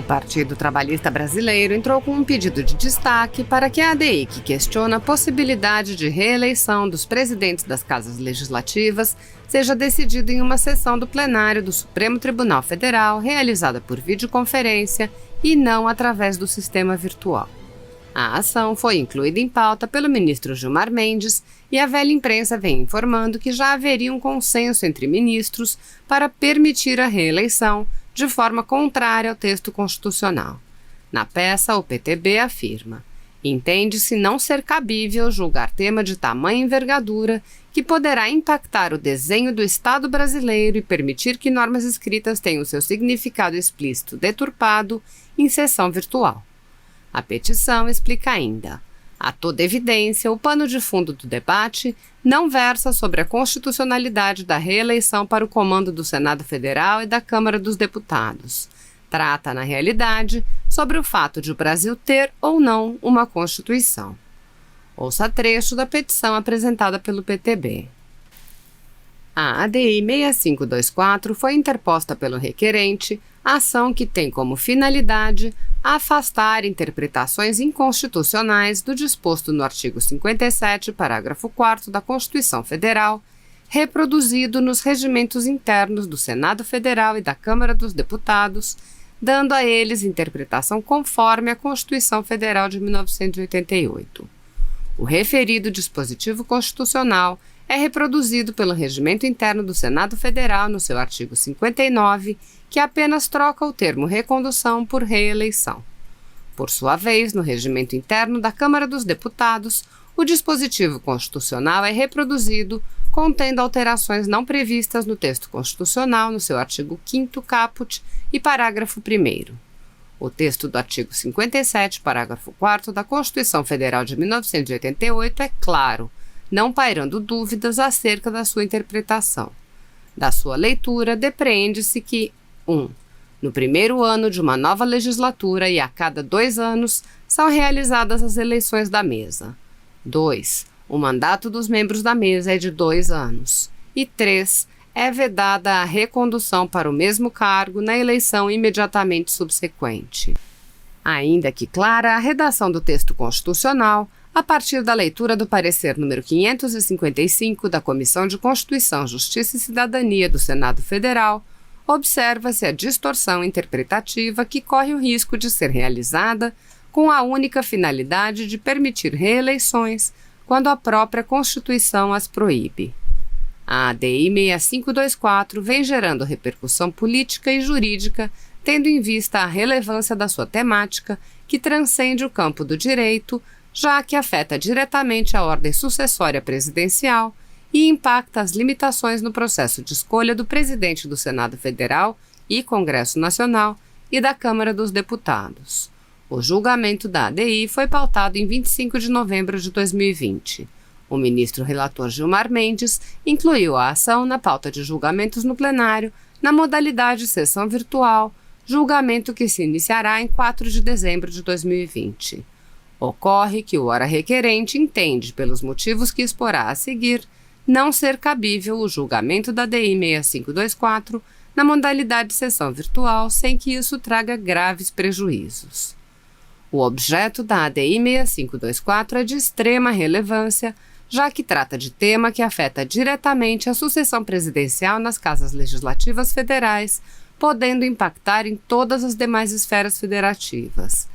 Partido Trabalhista Brasileiro entrou com um pedido de destaque para que a ADI, que questiona a possibilidade de reeleição dos presidentes das casas legislativas, seja decidida em uma sessão do plenário do Supremo Tribunal Federal, realizada por videoconferência e não através do sistema virtual. A ação foi incluída em pauta pelo ministro Gilmar Mendes e a velha imprensa vem informando que já haveria um consenso entre ministros para permitir a reeleição de forma contrária ao texto constitucional. Na peça, o PTB afirma: entende-se não ser cabível julgar tema de tamanha envergadura que poderá impactar o desenho do Estado brasileiro e permitir que normas escritas tenham seu significado explícito deturpado em sessão virtual. A petição explica ainda: a toda evidência, o pano de fundo do debate não versa sobre a constitucionalidade da reeleição para o comando do Senado Federal e da Câmara dos Deputados. Trata, na realidade, sobre o fato de o Brasil ter ou não uma Constituição. Ouça trecho da petição apresentada pelo PTB. A ADI 6524 foi interposta pelo requerente, ação que tem como finalidade afastar interpretações inconstitucionais do disposto no artigo 57, parágrafo 4º da Constituição Federal, reproduzido nos regimentos internos do Senado Federal e da Câmara dos Deputados, dando a eles interpretação conforme a Constituição Federal de 1988. O referido dispositivo constitucional é reproduzido pelo regimento interno do Senado Federal no seu artigo 59, que apenas troca o termo recondução por reeleição. Por sua vez, no regimento interno da Câmara dos Deputados, o dispositivo constitucional é reproduzido contendo alterações não previstas no texto constitucional no seu artigo 5º caput e parágrafo 1º. O texto do artigo 57, parágrafo 4º da Constituição Federal de 1988 é claro, não pairando dúvidas acerca da sua interpretação. Da sua leitura, depreende-se que 1. No primeiro ano de uma nova legislatura e a cada 2 anos são realizadas as eleições da mesa. 2. O mandato dos membros da mesa é de 2 anos. E 3. É vedada a recondução para o mesmo cargo na eleição imediatamente subsequente. Ainda que clara a redação do texto constitucional, a partir da leitura do parecer número 555 da Comissão de Constituição, Justiça e Cidadania do Senado Federal, observa-se a distorção interpretativa que corre o risco de ser realizada com a única finalidade de permitir reeleições quando a própria Constituição as proíbe. A ADI 6524 vem gerando repercussão política e jurídica, tendo em vista a relevância da sua temática, que transcende o campo do direito, já que afeta diretamente a ordem sucessória presidencial e impacta as limitações no processo de escolha do presidente do Senado Federal e Congresso Nacional e da Câmara dos Deputados. O julgamento da ADI foi pautado em 25 de novembro de 2020. O ministro relator Gilmar Mendes incluiu a ação na pauta de julgamentos no plenário, na modalidade sessão virtual, julgamento que se iniciará em 4 de dezembro de 2020. Ocorre que o ora requerente entende, pelos motivos que exporá a seguir, não ser cabível o julgamento da ADI 6524 na modalidade sessão virtual sem que isso traga graves prejuízos. O objeto da ADI 6524 é de extrema relevância, já que trata de tema que afeta diretamente a sucessão presidencial nas casas legislativas federais, podendo impactar em todas as demais esferas federativas.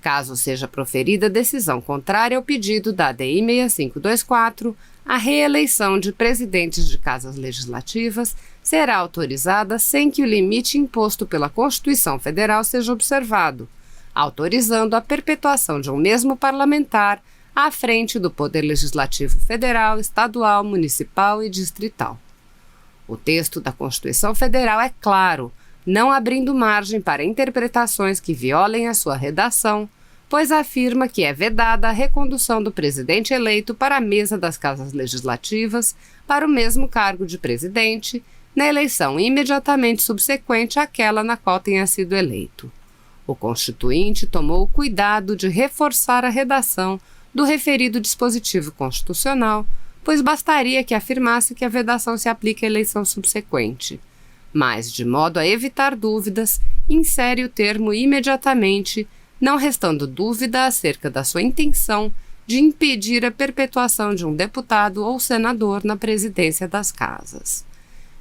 Caso seja proferida decisão contrária ao pedido da ADI 6524, a reeleição de presidentes de casas legislativas será autorizada sem que o limite imposto pela Constituição Federal seja observado, autorizando a perpetuação de um mesmo parlamentar à frente do Poder Legislativo Federal, Estadual, Municipal e Distrital. O texto da Constituição Federal é claro, não abrindo margem para interpretações que violem a sua redação, pois afirma que é vedada a recondução do presidente eleito para a mesa das casas legislativas para o mesmo cargo de presidente, na eleição imediatamente subsequente àquela na qual tenha sido eleito. O Constituinte tomou o cuidado de reforçar a redação do referido dispositivo constitucional, pois bastaria que afirmasse que a vedação se aplica à eleição subsequente. mas, de modo a evitar dúvidas, insere o termo imediatamente, não restando dúvida acerca da sua intenção de impedir a perpetuação de um deputado ou senador na presidência das casas.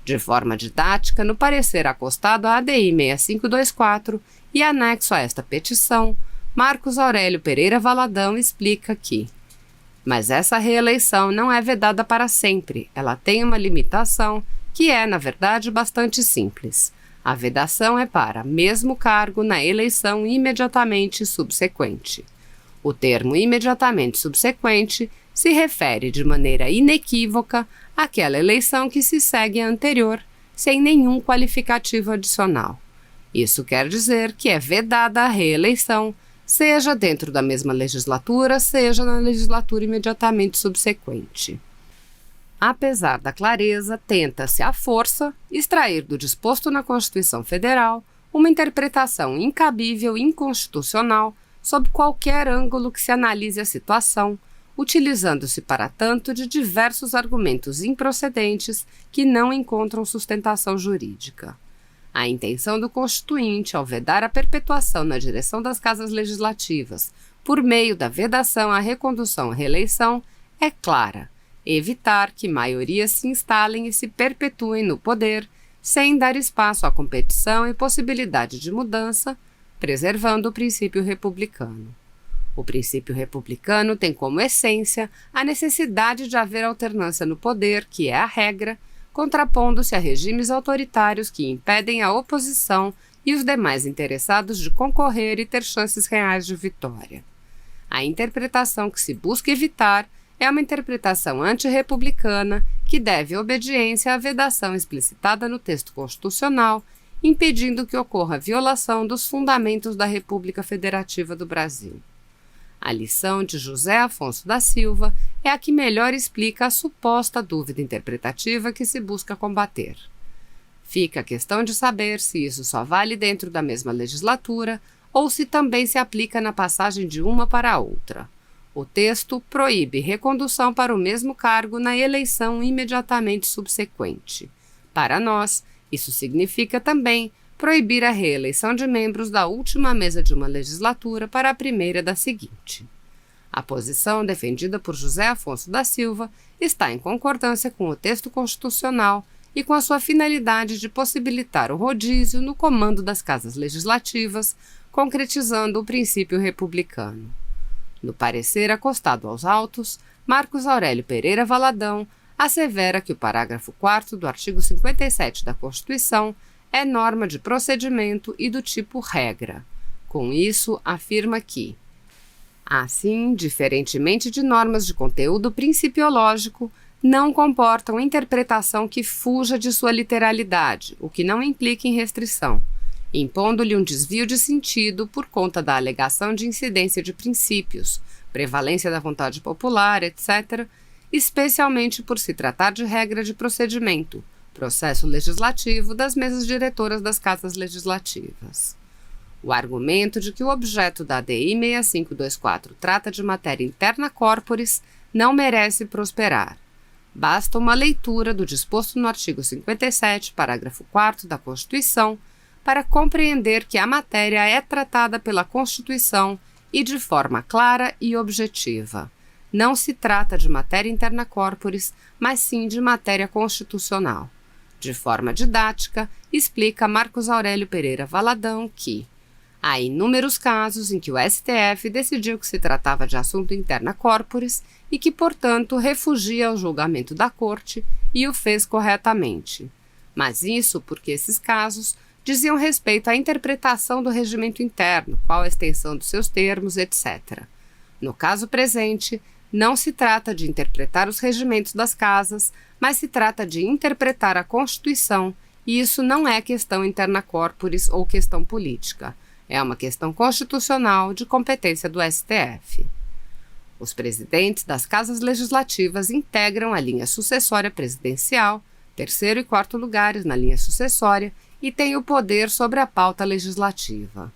De forma didática, no parecer acostado à ADI 6524 e anexo a esta petição, Marcos Aurélio Pereira Valadão explica que: mas essa reeleição não é vedada para sempre, ela tem uma limitação que é, na verdade, bastante simples. A vedação é para mesmo cargo na eleição imediatamente subsequente. O termo imediatamente subsequente se refere de maneira inequívoca àquela eleição que se segue à anterior, sem nenhum qualificativo adicional. Isso quer dizer que é vedada a reeleição, seja dentro da mesma legislatura, seja na legislatura imediatamente subsequente. Apesar da clareza, tenta-se à força extrair do disposto na Constituição Federal uma interpretação incabível e inconstitucional sob qualquer ângulo que se analise a situação, utilizando-se para tanto de diversos argumentos improcedentes que não encontram sustentação jurídica. A intenção do Constituinte, ao vedar a perpetuação na direção das casas legislativas por meio da vedação à recondução à reeleição, é clara: evitar que maiorias se instalem e se perpetuem no poder, sem dar espaço à competição e possibilidade de mudança, preservando o princípio republicano. O princípio republicano tem como essência a necessidade de haver alternância no poder, que é a regra, contrapondo-se a regimes autoritários que impedem a oposição e os demais interessados de concorrer e ter chances reais de vitória. A interpretação que se busca evitar é uma interpretação antirrepublicana que deve obediência à vedação explicitada no texto constitucional, impedindo que ocorra violação dos fundamentos da República Federativa do Brasil. A lição de José Afonso da Silva é a que melhor explica a suposta dúvida interpretativa que se busca combater. Fica a questão de saber se isso só vale dentro da mesma legislatura ou se também se aplica na passagem de uma para a outra. O texto proíbe recondução para o mesmo cargo na eleição imediatamente subsequente. Para nós, isso significa também proibir a reeleição de membros da última mesa de uma legislatura para a primeira da seguinte. A posição defendida por José Afonso da Silva está em concordância com o texto constitucional e com a sua finalidade de possibilitar o rodízio no comando das casas legislativas, concretizando o princípio republicano. No parecer acostado aos autos, Marcos Aurélio Pereira Valadão assevera que o parágrafo 4º do artigo 57 da Constituição é norma de procedimento e do tipo regra. Com isso, afirma que, assim, diferentemente de normas de conteúdo principiológico, não comportam interpretação que fuja de sua literalidade, o que não implica em restrição, impondo-lhe um desvio de sentido por conta da alegação de incidência de princípios, prevalência da vontade popular, etc., especialmente por se tratar de regra de procedimento, processo legislativo das mesas diretoras das casas legislativas. O argumento de que o objeto da ADI 6524 trata de matéria interna corporis não merece prosperar. Basta uma leitura do disposto no artigo 57, parágrafo 4º da Constituição, para compreender que a matéria é tratada pela Constituição e de forma clara e objetiva. Não se trata de matéria interna corporis, mas sim de matéria constitucional. De forma didática, explica Marcos Aurélio Pereira Valadão que há inúmeros casos em que o STF decidiu que se tratava de assunto interna corporis e que, portanto, refugia ao julgamento da Corte e o fez corretamente. Mas isso porque esses casos diziam respeito à interpretação do regimento interno, qual a extensão dos seus termos, etc. No caso presente, não se trata de interpretar os regimentos das casas, mas se trata de interpretar a Constituição, e isso não é questão interna corporis ou questão política. É uma questão constitucional de competência do STF. Os presidentes das casas legislativas integram a linha sucessória presidencial, terceiro e quarto lugares na linha sucessória, e têm o poder sobre a pauta legislativa.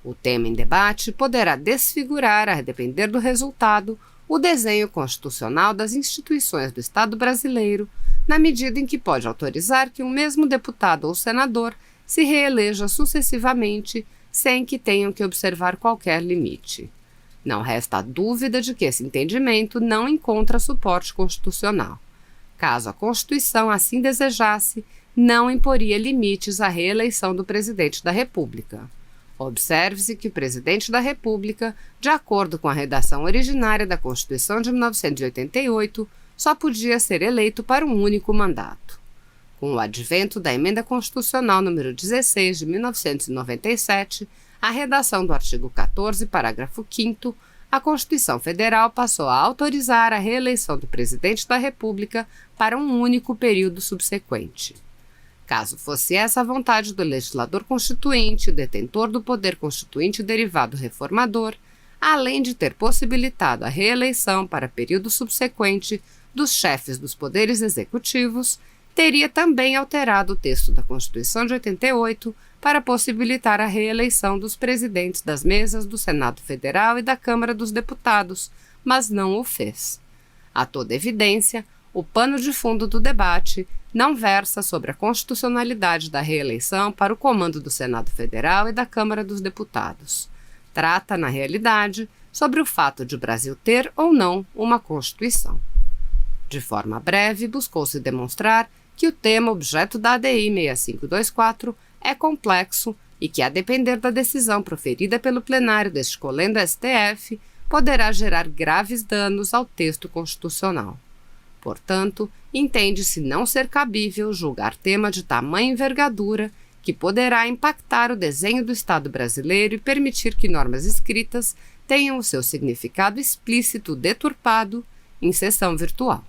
O tema em debate poderá desfigurar, a depender do resultado, o desenho constitucional das instituições do Estado brasileiro, na medida em que pode autorizar que um mesmo deputado ou senador se reeleja sucessivamente sem que tenham que observar qualquer limite. Não resta dúvida de que esse entendimento não encontra suporte constitucional. Caso a Constituição assim desejasse, não imporia limites à reeleição do presidente da República. Observe-se que o presidente da República, de acordo com a redação originária da Constituição de 1988, só podia ser eleito para um único mandato. Com o advento da Emenda Constitucional número 16 de 1997, a redação do artigo 14, parágrafo 5º, a Constituição Federal passou a autorizar a reeleição do presidente da República para um único período subsequente. Caso fosse essa a vontade do legislador constituinte, detentor do poder constituinte derivado reformador, além de ter possibilitado a reeleição para período subsequente dos chefes dos poderes executivos, teria também alterado o texto da Constituição de 88 para possibilitar a reeleição dos presidentes das mesas do Senado Federal e da Câmara dos Deputados, mas não o fez. A toda evidência, o pano de fundo do debate não versa sobre a constitucionalidade da reeleição para o comando do Senado Federal e da Câmara dos Deputados. Trata, na realidade, sobre o fato de o Brasil ter ou não uma Constituição. De forma breve, buscou-se demonstrar que o tema objeto da ADI 6524 é complexo e que, a depender da decisão proferida pelo plenário deste colendo STF, poderá gerar graves danos ao texto constitucional. Portanto, entende-se não ser cabível julgar tema de tamanha envergadura que poderá impactar o desenho do Estado brasileiro e permitir que normas escritas tenham o seu significado explícito deturpado em sessão virtual.